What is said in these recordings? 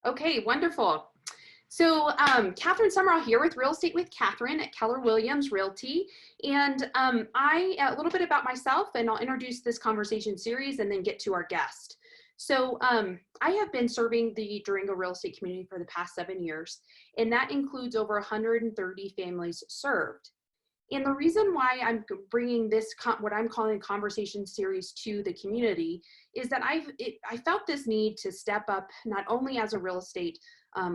Okay, wonderful. So, Catherine Summerall here with Real Estate with Catherine at Keller Williams Realty. And a little bit about myself, and I'll introduce this conversation series and then get to our guest. So, I have been serving the Durango real estate community for the past 7 years, and that includes over 130 families served. And the reason why I'm bringing this, what I'm calling a conversation series to the community, is that I felt this need to step up not only as a real estate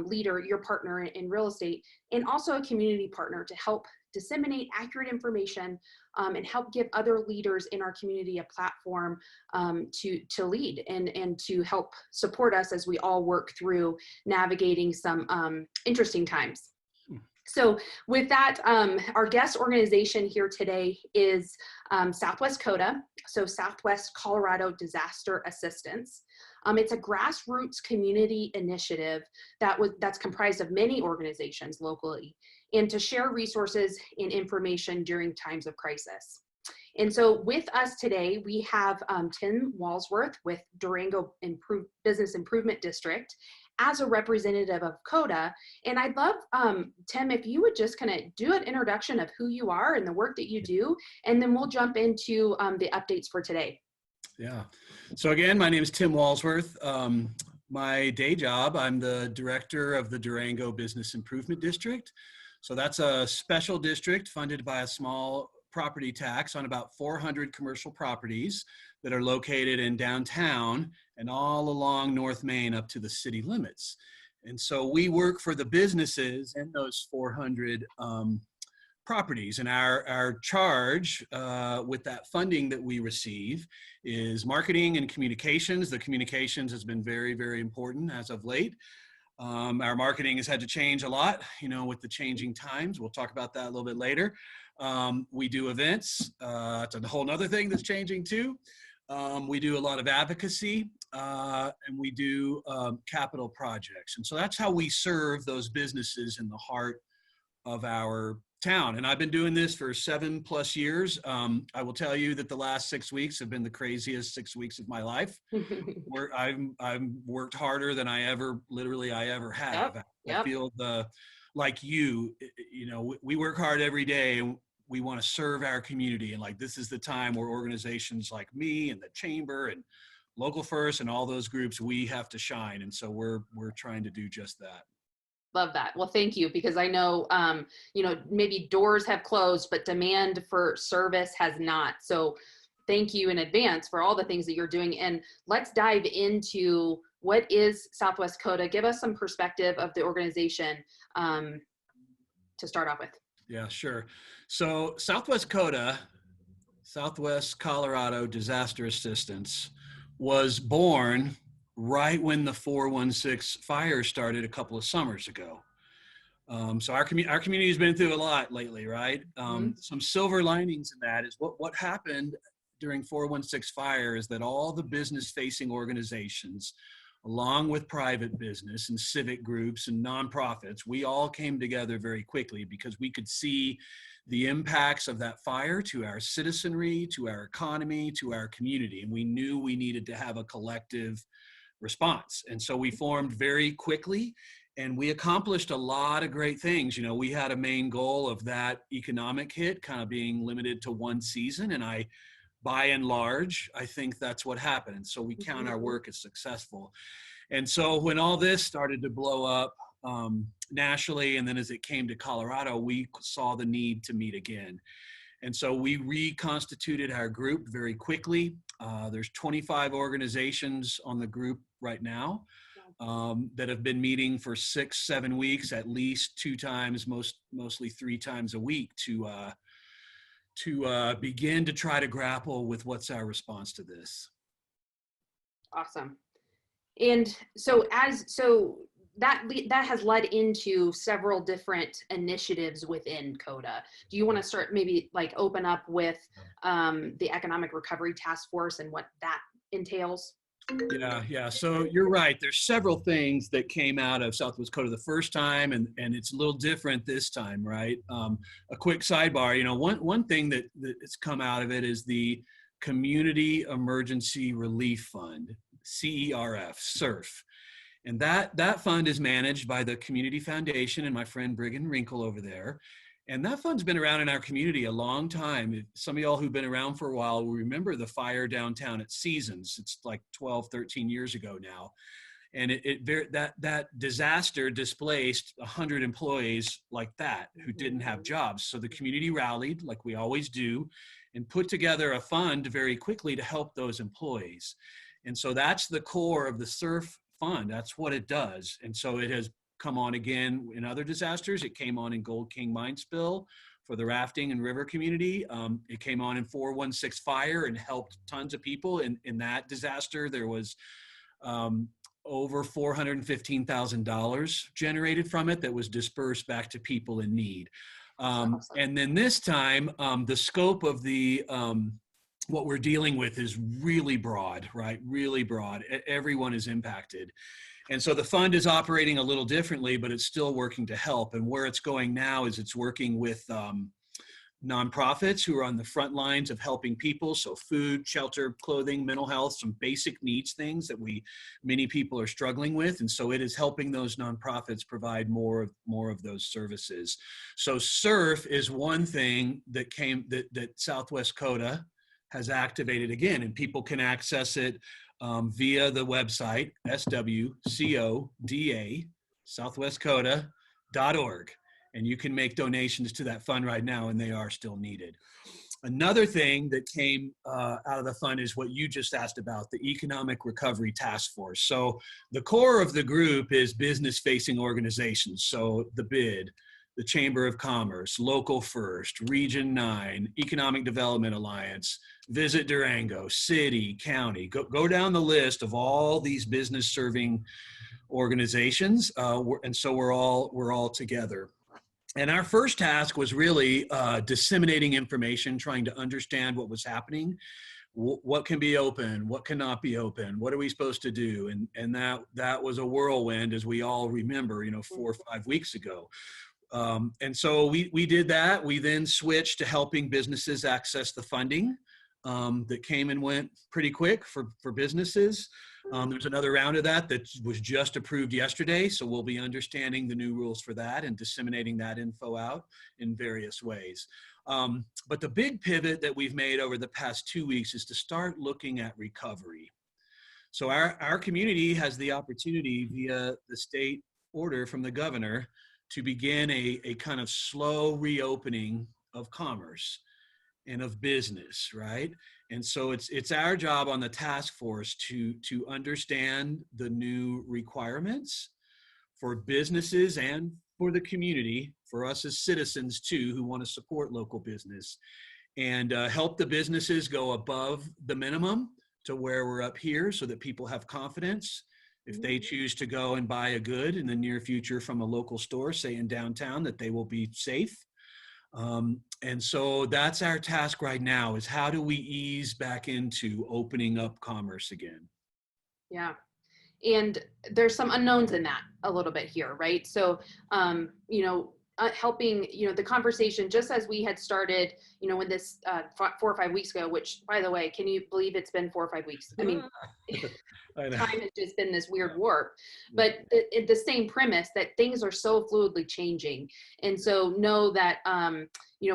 leader, your partner in real estate, and also a community partner to help disseminate accurate information and help give other leaders in our community a platform to lead and to help support us as we all work through navigating some interesting times. So with that, our guest organization here today is SWCODA, so Southwest Colorado Disaster Assistance. It's a grassroots community initiative that's comprised of many organizations locally, and to share resources and information during times of crisis. And so with us today, we have Tim Walsworth with Durango Business Improvement District as a representative of CODA. And I'd love, Tim, if you would just kind of do an introduction of who you are and the work that you do, and then we'll jump into the updates for today. Yeah. So again, my name is Tim Walsworth. My day job, I'm the director of the Durango Business Improvement District. So that's a special district funded by a small property tax on about 400 commercial properties that are located in downtown and all along North Main up to the city limits. And so we work for the businesses in those 400 properties. And our charge with that funding that we receive is marketing and communications. The communications has been very, very important as of late. Our marketing has had to change a lot, with the changing times. We'll talk about that a little bit later. We do events. It's a whole nother thing that's changing too. We do a lot of advocacy, and we do capital projects. And so that's how we serve those businesses in the heart of our town. And I've been doing this for 7+ years. I will tell you that the last 6 weeks have been the craziest 6 weeks of my life. I've worked harder than I ever have. Yep. I feel like we work hard every day, and we want to serve our community. And this is the time where organizations like me and the chamber and Local First and all those groups, we have to shine. And so we're trying to do just that. Love that. Well, thank you, because I know, maybe doors have closed, but demand for service has not. So thank you in advance for all the things that you're doing. And let's dive into what is SWCODA. Give us some perspective of the organization to start off with. Yeah, sure. So SWCODA, Southwest Colorado Disaster Assistance, was born right when the 416 fire started a couple of summers ago. So our community has been through a lot lately, right? Some silver linings in that is what happened during 416 fire is that all the business-facing organizations, along with private business and civic groups and nonprofits, we all came together very quickly because we could see the impacts of that fire to our citizenry, to our economy, to our community. And we knew we needed to have a collective response. And so we formed very quickly, and we accomplished a lot of great things. We had a main goal of that economic hit kind of being limited to one season. And by and large, I think that's what happened. And so we count our work as successful. And so when all this started to blow up nationally, and then as it came to Colorado, we saw the need to meet again. And so we reconstituted our group very quickly. There's 25 organizations on the group right now that have been meeting for 6-7 weeks, at least 2 times, mostly 3 times a week to begin to try to grapple with what's our response to this. Awesome. And so that has led into several different initiatives within CODA. Do you want to start maybe open up with the Economic Recovery Task Force and what that entails? Yeah. So you're right. There's several things that came out of SWCODA the first time, and it's a little different this time, right? A quick sidebar, one thing that's come out of it is the Community Emergency Relief Fund, CERF, SERF. And that fund is managed by the Community Foundation and my friend Brigham Wrinkle over there. And that fund's been around in our community a long time. Some of y'all who've been around for a while will remember the fire downtown at Seasons. It's like 12, 13 years ago now. And that disaster displaced 100 employees like that who didn't have jobs. So the community rallied, like we always do, and put together a fund very quickly to help those employees. And so that's the core of the SURF fund. That's what it does. And so it has come on again in other disasters. It came on in Gold King mine spill for the rafting and river community. It came on in 416 fire and helped tons of people. In that disaster, there was over $415,000 generated from it that was dispersed back to people in need. Awesome. And then this time, the scope of the what we're dealing with is really broad, right? Really broad. Everyone is impacted. And so the fund is operating a little differently, but it's still working to help. And where it's going now is it's working with nonprofits who are on the front lines of helping people. So food, shelter, clothing, mental health, some basic needs things that many people are struggling with. And so it is helping those nonprofits provide more of those services. So SURF is one thing that SWCODA has activated again, and people can access it via the website, SWCODA, SWCODA.org. And you can make donations to that fund right now, and they are still needed. Another thing that came out of the fund is what you just asked about, the Economic Recovery Task Force. So the core of the group is business-facing organizations. So the BID, the Chamber of Commerce, Local First, Region 9, Economic Development Alliance, Visit Durango, City, County. Go down the list of all these business-serving organizations, and so we're all together. And our first task was really disseminating information, trying to understand what was happening, what can be open, what cannot be open, what are we supposed to do, and that was a whirlwind, as we all remember, 4 or 5 weeks ago. And so we did that. We then switched to helping businesses access the funding that came and went pretty quick for businesses. There's another round of that was just approved yesterday. So we'll be understanding the new rules for that and disseminating that info out in various ways. But the big pivot that we've made over the past 2 weeks is to start looking at recovery. So our community has the opportunity via the state order from the governor to begin a kind of slow reopening of commerce and of business, right? And so it's our job on the task force to understand the new requirements for businesses and for the community, for us as citizens too, who want to support local business, and help the businesses go above the minimum to where we're up here so that people have confidence. If they choose to go and buy a good in the near future from a local store, say in downtown, that they will be safe. And so that's our task right now, is how do we ease back into opening up commerce again? Yeah. And there's some unknowns in that a little bit here, right? So, helping, the conversation, just as we had started, when this 4 or 5 weeks ago, which, by the way, can you believe it's been 4 or 5 weeks? I mean, time has just been this weird warp, but the same premise that things are so fluidly changing. And so know that,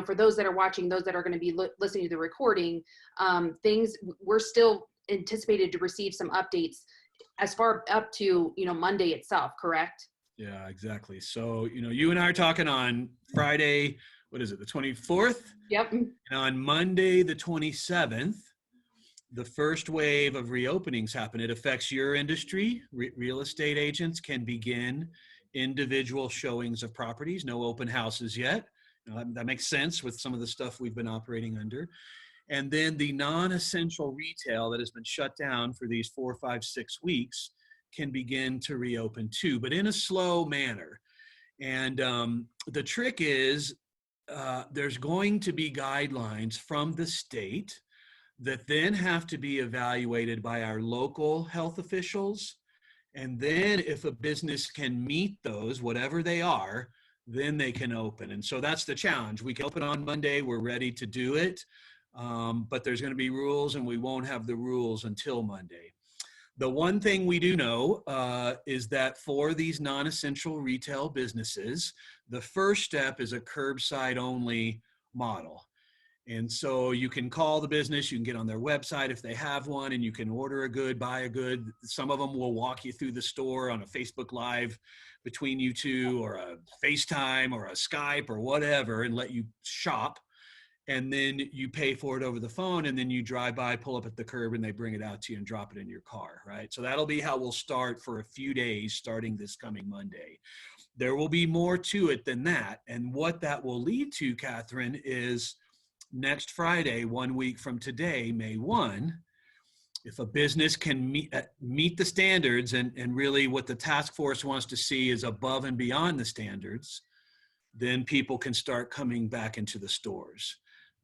for those that are watching, those that are going to be listening to the recording, we're still anticipated to receive some updates as far up to, Monday itself, correct? Yeah, exactly. So, you and I are talking on Friday, what is it, the 24th? Yep. And on Monday, the 27th, the first wave of reopenings happen. It affects your industry. Real estate agents can begin individual showings of properties. No open houses yet. That makes sense with some of the stuff we've been operating under. And then the non-essential retail that has been shut down for these 4, 5, 6 weeks can begin to reopen too, but in a slow manner. And the trick is there's going to be guidelines from the state that then have to be evaluated by our local health officials. And then if a business can meet those, whatever they are, then they can open. And so that's the challenge. We can open on Monday, we're ready to do it, but there's going to be rules, and we won't have the rules until Monday. The one thing we do know is that for these non-essential retail businesses, the first step is a curbside only model. And so you can call the business, you can get on their website if they have one, and you can order a good, buy a good. Some of them will walk you through the store on a Facebook Live between you two, or a FaceTime or a Skype or whatever, and let you shop. And then you pay for it over the phone, and then you drive by, pull up at the curb, and they bring it out to you and drop it in your car, right? So that'll be how we'll start for a few days starting this coming Monday. There will be more to it than that. And what that will lead to, Catherine, is next Friday, 1 week from today, May 1, if a business can meet the standards, and really what the task force wants to see is above and beyond the standards, then people can start coming back into the stores.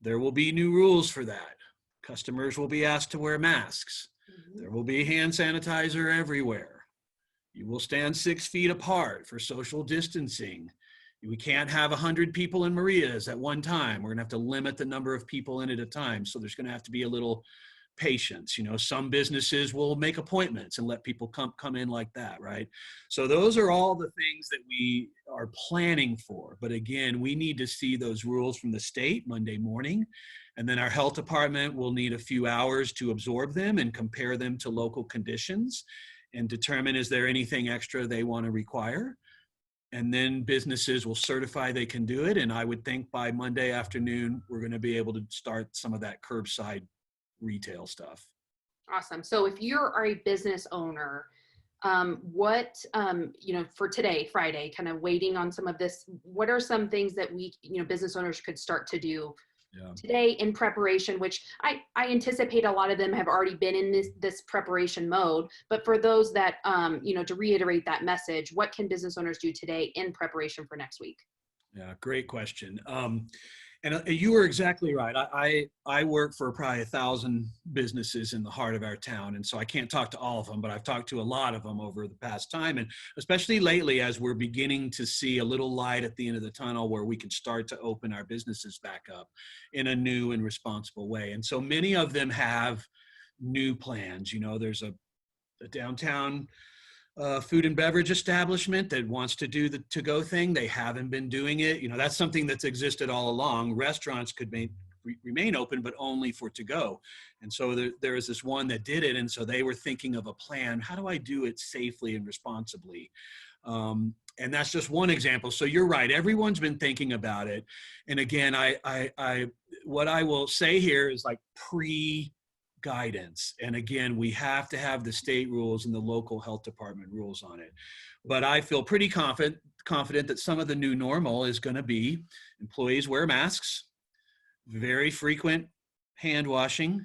There will be new rules for that. Customers will be asked to wear masks. There will be hand sanitizer everywhere. You will stand 6 feet apart for social distancing. We can't have 100 people in Maria's at one time. We're gonna have to limit the number of people in at a time. So there's gonna have to be a little patience. You know, some businesses will make appointments and let people come in like that, right? So those are all the things that we are planning for. But again, we need to see those rules from the state Monday morning. And then our health department will need a few hours to absorb them and compare them to local conditions and determine, is there anything extra they want to require? And then businesses will certify they can do it. And I would think by Monday afternoon, we're going to be able to start some of that curbside retail stuff. Awesome. So if you're a business owner, what, for today, Friday, kind of waiting on some of this, what are some things that we, business owners could start to do today in preparation, which I anticipate a lot of them have already been in this preparation mode, but for those that, to reiterate that message, what can business owners do today in preparation for next week? Yeah, great question. And you were exactly right. I work for probably 1,000 businesses in the heart of our town. And so I can't talk to all of them, but I've talked to a lot of them over the past time. And especially lately, as we're beginning to see a little light at the end of the tunnel where we can start to open our businesses back up in a new and responsible way. And so many of them have new plans. There's a downtown food and beverage establishment that wants to do the to-go thing. They haven't been doing it. That's something that's existed all along. Restaurants could remain open, but only for to-go. And so there is this one that did it. And so they were thinking of a plan. How do I do it safely and responsibly? And that's just one example. So you're right. Everyone's been thinking about it. And again, what I will say here is like guidance. And again, we have to have the state rules and the local health department rules on it. But I feel pretty confident that some of the new normal is going to be employees wear masks, very frequent hand washing.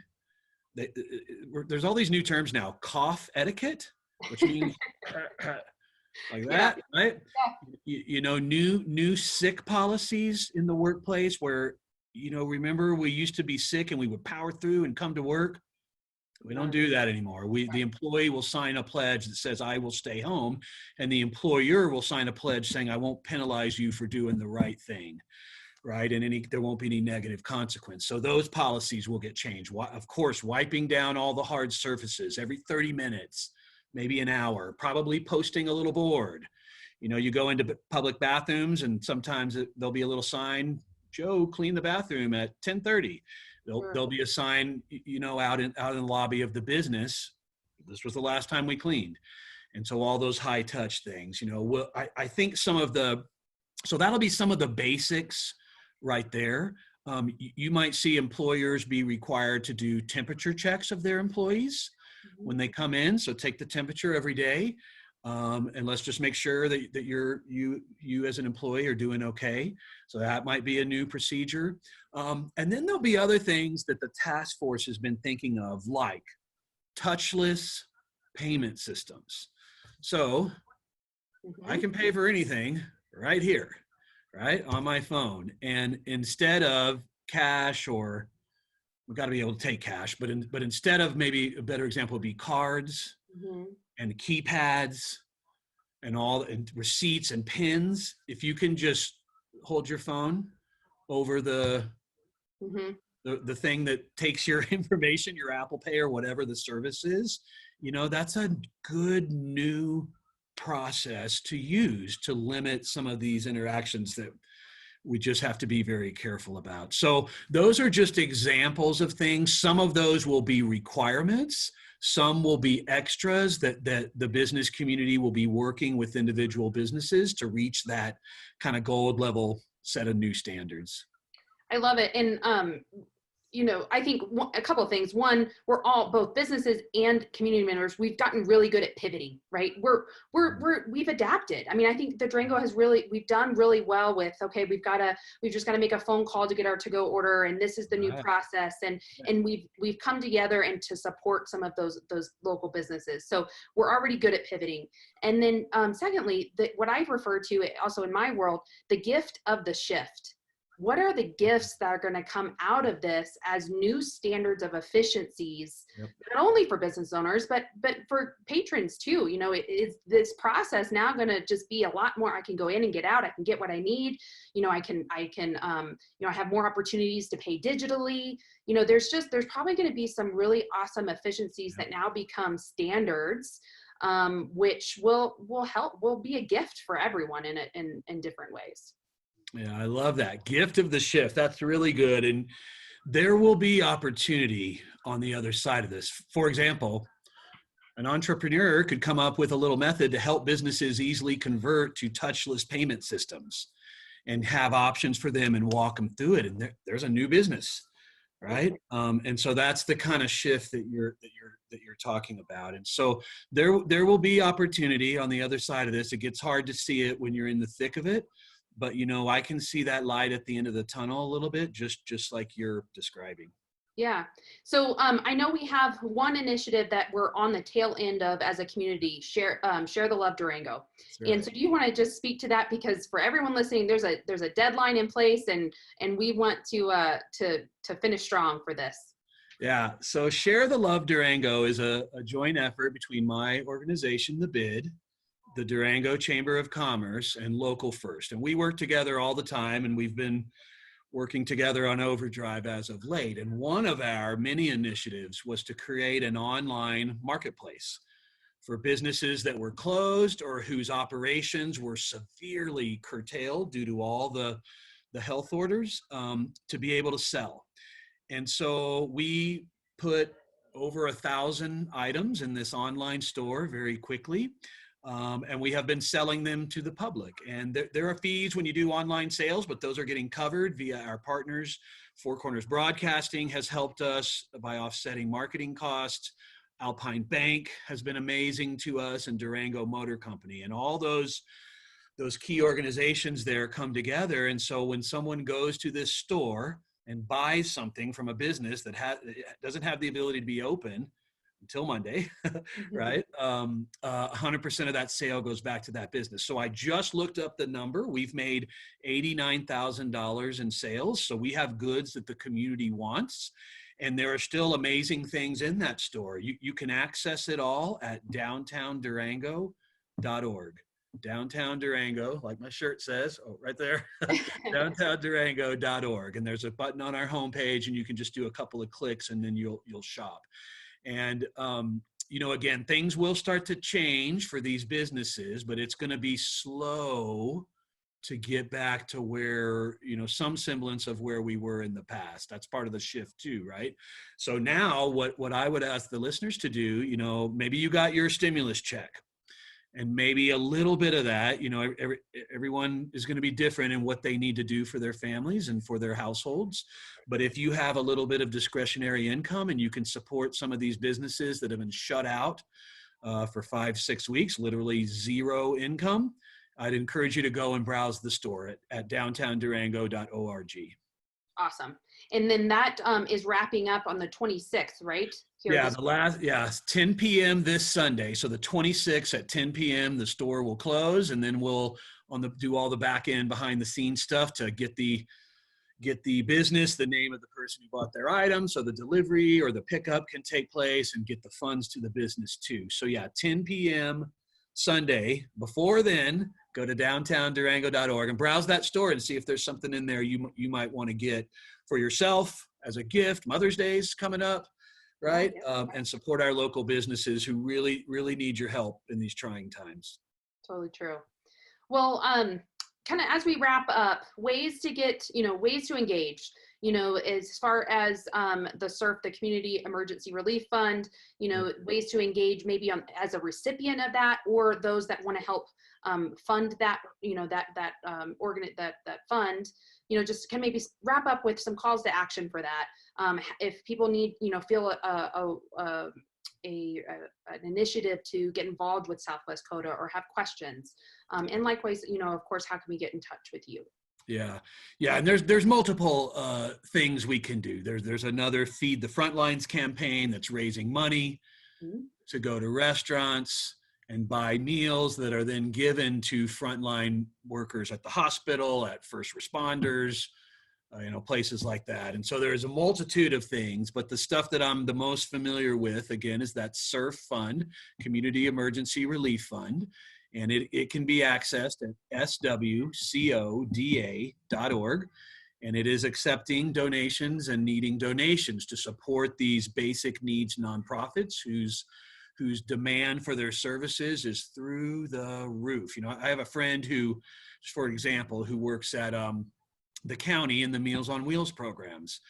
There's all these new terms now, cough etiquette, which means like that, right? Yeah. New sick policies in the workplace where, remember we used to be sick and we would power through and come to work. We don't do that anymore. The employee will sign a pledge that says, I will stay home. And the employer will sign a pledge saying, I won't penalize you for doing the right thing, right? And there won't be any negative consequence. So those policies will get changed. Of course, wiping down all the hard surfaces every 30 minutes, maybe an hour, probably posting a little board. You go into public bathrooms and sometimes there'll be a little sign, Joe, clean the bathroom at 10:30. There'll be a sign, out in the lobby of the business. This was the last time we cleaned. And so all those high touch things, I think so that'll be some of the basics right there. You might see employers be required to do temperature checks of their employees when they come in. So take the temperature every day. And let's just make sure that you as an employee are doing okay. So that might be a new procedure. And then there'll be other things that the task force has been thinking of, like touchless payment systems. So I can pay for anything right here, right, on my phone. And instead of cash, or we've got to be able to take cash, but instead of, maybe a better example would be cards and keypads and receipts and pins. If you can just hold your phone over the thing that takes your information, your Apple Pay or whatever the service is, that's a good new process to use to limit some of these interactions that we just have to be very careful about. So those are just examples of things. Some of those will be requirements. Some will be extras that the business community will be working with individual businesses to reach that kind of gold level set of new standards. I love it. And I think a couple of things. One, we're all, both businesses and community members, we've gotten really good at pivoting, right? We've adapted. I mean, I think the Durango we've done really well with, okay, we've just got to make a phone call to get our to-go order, and this is the new process. And we've come together and to support some of those local businesses. So we're already good at pivoting. And then secondly, what I refer to also in my world, the gift of the shift. What are the gifts that are going to come out of this as new standards of efficiencies, not only for business owners, but for patrons too? Is this process now going to just be a lot more? I can go in and get out. I can get what I need. I can have more opportunities to pay digitally. There's probably going to be some really awesome efficiencies that now become standards, which will be a gift for everyone in different ways. Yeah, I love that. Gift of the shift. That's really good. And there will be opportunity on the other side of this. For example, an entrepreneur could come up with a little method to help businesses easily convert to touchless payment systems and have options for them and walk them through it. And there's a new business, right? And so that's the kind of shift that you're talking about. And so there will be opportunity on the other side of this. It gets hard to see it when you're in the thick of it. But, I can see that light at the end of the tunnel a little bit, just like you're describing. Yeah. So I know we have one initiative that we're on the tail end of as a community, Share the Love Durango. Right. And so do you want to just speak to that? Because for everyone listening, there's a deadline in place, and we want to finish strong for this. Yeah. So Share the Love Durango is a joint effort between my organization, The Bid, the Durango Chamber of Commerce, and Local First. And we work together all the time, and we've been working together on overdrive as of late. And one of our many initiatives was to create an online marketplace for businesses that were closed or whose operations were severely curtailed due to all the health orders, to be able to sell. And so we put over 1,000 items in this online store very quickly. And we have been selling them to the public. And there are fees when you do online sales, but those are getting covered via our partners. Four Corners Broadcasting has helped us by offsetting marketing costs. Alpine Bank has been amazing to us, and Durango Motor Company. And all those key organizations there come together. And so when someone goes to this store and buys something from a business that doesn't have the ability to be open until Monday, right? 100% of that sale goes back to that business. So I just looked up the number. We've made $89,000 in sales. So we have goods that the community wants. And there are still amazing things in that store. You can access it all at downtowndurango.org. Downtown Durango, like my shirt says, right there, downtowndurango.org. And there's a button on our homepage, and you can just do a couple of clicks, and then you'll shop. And, again, things will start to change for these businesses, but it's going to be slow to get back to where, some semblance of where we were in the past. That's part of the shift too, right? So now what I would ask the listeners to do, maybe you got your stimulus check. And maybe a little bit of that, everyone is going to be different in what they need to do for their families and for their households. But if you have a little bit of discretionary income and you can support some of these businesses that have been shut out for 5-6 weeks, literally zero income, I'd encourage you to go and browse the store at downtowndurango.org. Awesome. And then that is wrapping up on the 26th, right? 10 p.m. this Sunday. So the 26th at 10 p.m. the store will close, and then we'll do all the back end behind the scenes stuff to get the business, the name of the person who bought their item, so the delivery or the pickup can take place, and get the funds to the business too. So 10 p.m. Sunday. Before then, go to downtowndurango.org and browse that store and see if there's something in there you might want to get for yourself as a gift. Mother's Day's coming up. right? Yeah. And support our local businesses who really, really need your help in these trying times. Totally true. Well, kind of as we wrap up, ways to get, ways to engage, as far as the SURF, the Community Emergency Relief Fund, ways to engage maybe as a recipient of that, or those that want to help fund that, that fund, just can maybe wrap up with some calls to action for that. If people need, feel an initiative to get involved with SWCODA or have questions. And likewise, of course, how can we get in touch with you? Yeah. And there's multiple things we can do. There's another Feed the Frontlines campaign that's raising money to go to restaurants and buy meals that are then given to frontline workers at the hospital, at first responders, places like that. And so there's a multitude of things, but the stuff that I'm the most familiar with, again, is that SURF fund, Community Emergency Relief Fund. And it can be accessed at SWCODA.org. And it is accepting donations and needing donations to support these basic needs nonprofits whose demand for their services is through the roof. I have a friend who, for example, who works at the county in the Meals on Wheels programs.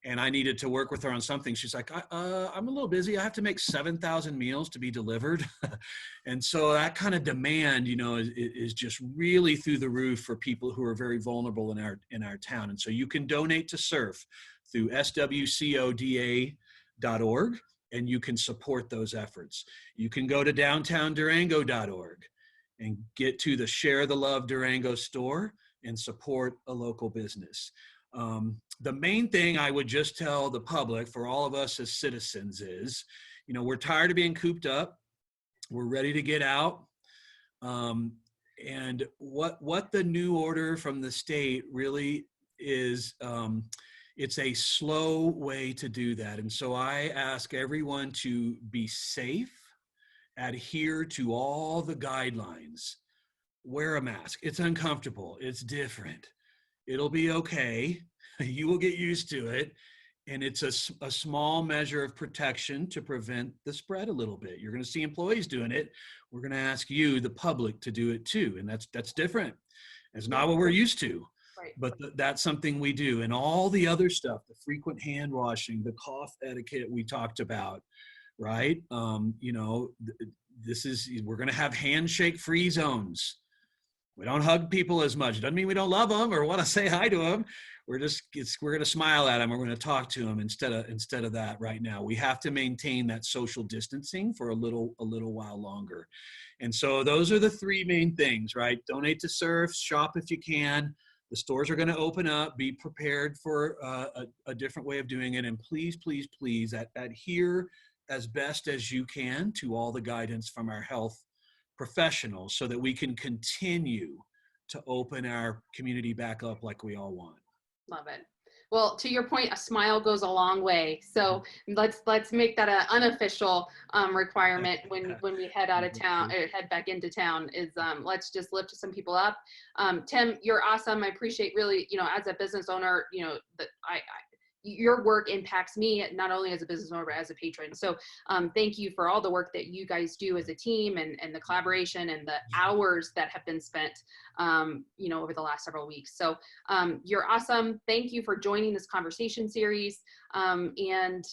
And I needed to work with her on something. She's like, I'm a little busy. I have to make 7,000 meals to be delivered. And so that kind of demand, is just really through the roof for people who are very vulnerable in our town. And so you can donate to SURF through SWCODA.org, and you can support those efforts. You can go to downtowndurango.org and get to the Share the Love Durango store and support a local business. The main thing I would just tell the public, for all of us as citizens, is, we're tired of being cooped up. We're ready to get out. And what the new order from the state really is, it's a slow way to do that. And so I ask everyone to be safe, adhere to all the guidelines, wear a mask. It's uncomfortable. It's different. It'll be okay. You will get used to it. And it's a small measure of protection to prevent the spread a little bit. You're going to see employees doing it. We're going to ask you, the public, to do it too. And that's different. It's not what we're used to, right. But that's something we do. And all the other stuff, the frequent hand washing, the cough etiquette we talked about, right? We're going to have handshake free zones. We don't hug people as much. It doesn't mean we don't love them or want to say hi to them. We're going to smile at them. We're going to talk to them instead of that right now. We have to maintain that social distancing for a little while longer. And so those are the three main things, right? Donate to SURF, shop if you can. The stores are going to open up. Be prepared for a different way of doing it. And please, please, please adhere as best as you can to all the guidance from our health professionals so that we can continue to open our community back up like we all want. Love it. Well, to your point, a smile goes a long way. So let's make that an unofficial requirement when we head out of town or head back into town. Is let's just lift some people up. Tim, you're awesome. I appreciate really, as a business owner, that your work impacts me not only as a business owner but as a patron. So thank you for all the work that you guys do as a team and the collaboration and the hours that have been spent over the last several weeks. So you're awesome. Thank you for joining this conversation series, and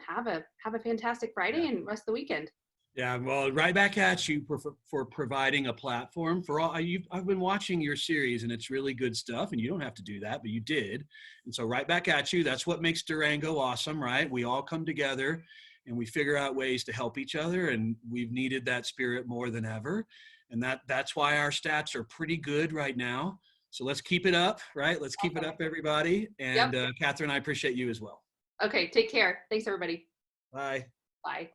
have a fantastic Friday and rest of the weekend. Yeah, well, right back at you for providing a platform for all. I've been watching your series, and it's really good stuff, and you don't have to do that, but you did. And so right back at you. That's what makes Durango awesome, right? We all come together, and we figure out ways to help each other, and we've needed that spirit more than ever. And that's why our stats are pretty good right now. So let's keep it up, right? Let's keep it up, everybody. And Catherine, I appreciate you as well. Okay, take care. Thanks, everybody. Bye. Bye.